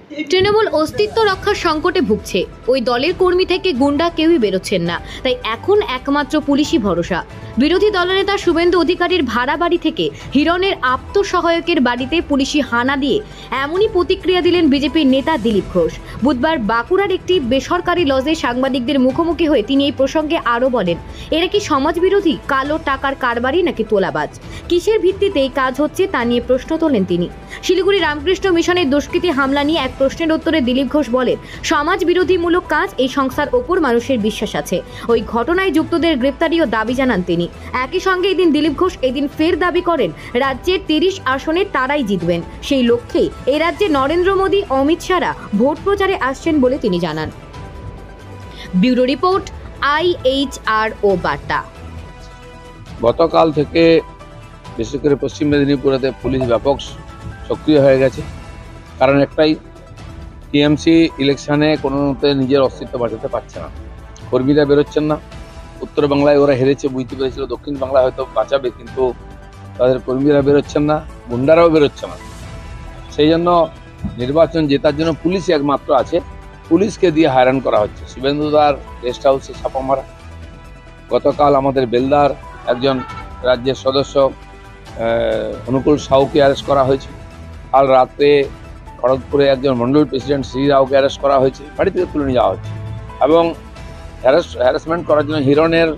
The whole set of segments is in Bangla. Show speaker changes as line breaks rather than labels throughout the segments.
তৃণমূল অস্তিত্ব রক্ষার সংকটে ভুগছে। ওই দলের কর্মী থেকে গুন্ডা কেউই বেরোচ্ছেন না, তাই এখন একমাত্র পুলিশই ভরসা। বিরোধী দলনেতা শুভেন্দু অধিকারীর ভাড়া বাড়ি থেকে হিরণের আত্মসহায়কের বাড়িতে পুলিশি হানা দিয়ে এমনই প্রতিক্রিয়া দিলেন বিজেপির নেতা দিলীপ ঘোষ। বুধবার বাঁকুড়ার একটি বেসরকারি লজে সাংবাদিকদের মুখোমুখি হয়ে তিনি এই প্রসঙ্গে আরও বলেন, এরা কি সমাজবিরোধী, কালো টাকার কারবারি নাকি তোলাবাজ? কিসের ভিত্তিতে এই কাজ হচ্ছে তা নিয়ে প্রশ্ন তোলেন তিনি। শিলিগুড়ি রামকৃষ্ণ মিশনের দুষ্কৃতী হামলা নিয়ে এক প্রশ্নের উত্তরে দিলীপ ঘোষ বলেন, সমাজ বিরোধীমূলক কাজ, এই সংস্থার ওপর মানুষের বিশ্বাস আছে। ওই ঘটনায় যুক্তদের গ্রেপ্তারিও দাবি জানান তিনি। একই সঙ্গে এদিন দিলীপ ঘোষ ফের দাবি করেন, রাজ্যের 30 আসনে তারাই জিতবেন। সেই লক্ষ্যে এই রাজ্যে নরেন্দ্র মোদী, অমিত শাহরা ভোট প্রচারে আসছেন বলে তিনি জানান। ব্যুরো রিপোর্ট, IHRO বার্তা।
গতকাল থেকে বিশেষ করে পশ্চিম মেদিনীপুরেতে পুলিশ ব্যাপক সক্রিয় হয়ে গেছে। কারণ একটাই, টিএমসি ইলেকশনে কোনো মতে নিজের অস্তিত্ব বাঁচাতে পারছে না, কর্মীরা বেরোচ্ছেন না। উত্তর বাংলায় ওরা হেরেছে, বুঝতে পেরেছিল দক্ষিণ বাংলায় হয়তো বাঁচাবে, কিন্তু তাদের কর্মীরা বেরোচ্ছেন না, গুন্ডারাও বেরোচ্ছে না। সেই জন্য নির্বাচন জেতার জন্য পুলিশই একমাত্র আছে, পুলিশকে দিয়ে হয়রান করা হচ্ছে। শুভেন্দুদার গেস্ট হাউসে ছাপা মারা, গতকাল আমাদের বেলদার একজন রাজ্যের সদস্য অনুকূল সাউকে অ্যারেস্ট করা হয়েছে। কাল রাতে খড়গপুরে একজন মন্ডল প্রেসিডেন্ট শ্রী রাওকে অ্যারেস্ট করা হয়েছে, বাড়ি থেকে তুলে নিয়ে যাওয়া হচ্ছে। এবং হ্যারাসমেন্ট করার জন্য হিরণের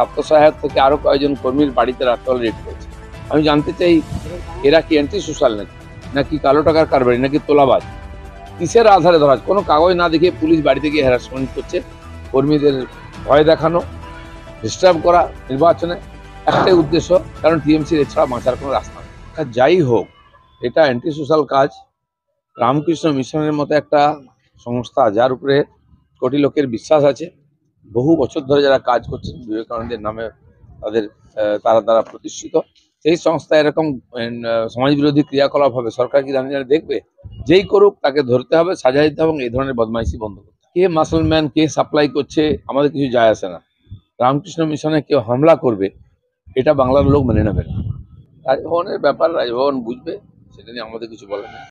আত্মসহায়ক থেকে আরও কয়েকজন কর্মীর বাড়িতে রাত্রে রেড করেছে। আমি জানতে চাই, এরা কি অ্যান্টি সোশ্যাল নাকি কালো টাকার কারবারি নাকি তোলাবাজ? কিসের আধারে ধরা? কোনো কাগজ না দেখে পুলিশ বাড়িতে গিয়ে হ্যারাসমেন্ট করছে, কর্মীদের ভয় দেখানো, ডিস্টার্ব করা। নির্বাচনে একটাই উদ্দেশ্য, কারণ টিএমসির এছাড়া বাঁচার কোনো রাস্তা নেই। যাই হোক, এটা অ্যান্টি সোশ্যাল কাজ। রামকৃষ্ণ মিশনের মতো একটা সংস্থা, যার উপরে কোটি লোকের বিশ্বাস আছে, বহু বছর ধরে যারা কাজ করছেন বিবেকানন্দের নামে, তারা প্রতিষ্ঠিত, সেই সংস্থা এরকম সমাজবিরোধী ক্রিয়াকলাপ হবে, সরকার কি জানি দেখবে? যেই করুক তাকে ধরতে হবে, সাজা দিতে হবে এবং এই ধরনের বদমাইশি বন্ধ করতে হবে। কে মাসলম্যান, কে সাপ্লাই করছে, আমাদের কিছু যায় আসে না। রামকৃষ্ণ মিশনে কেউ হামলা করবে, এটা বাংলার লোক মেনে নেবে না। রাজভবনের ব্যাপার রাজভবন বুঝবে, সেটা নিয়ে আমাদের কিছু বলার নেই।